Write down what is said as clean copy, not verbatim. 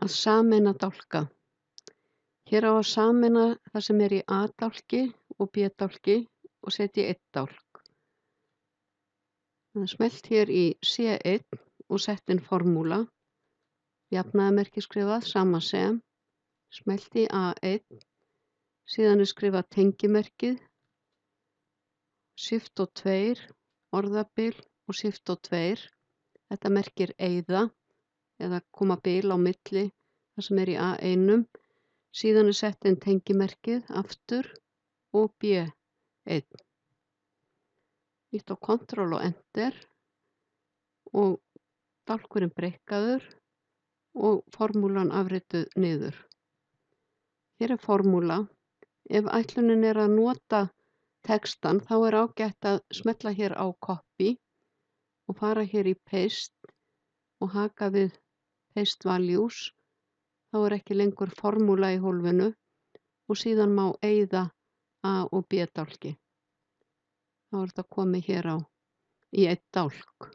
Að sameina dálka. Hér á að sameina það sem í A-dálki og B-dálki og setja í einn dálk. Smellt hér í C1 og sett inn formúla, jafnaðarmerki skrifað, sama sem, smellt í A1, síðan skrifað tengimerkið, Shift og 2, orðabil og Shift og 2. Þetta merkir eyða eða koma bil á milli það sem í A1. Síðan sett inn tengimerkið aftur og B1. Ítt á Ctrl og Enter og dálkurinn breikkaður og formúlan afrituð niður. Hér formúla. Ef ætlunin að nota textan þá ágætt að smella hér á Copy og fara hér í Paste og haka við Paste Values. Þá ekki lengur formúla í hólfinu og síðan má eyða A og B dálki. Þá þetta komið hér í einn dálk.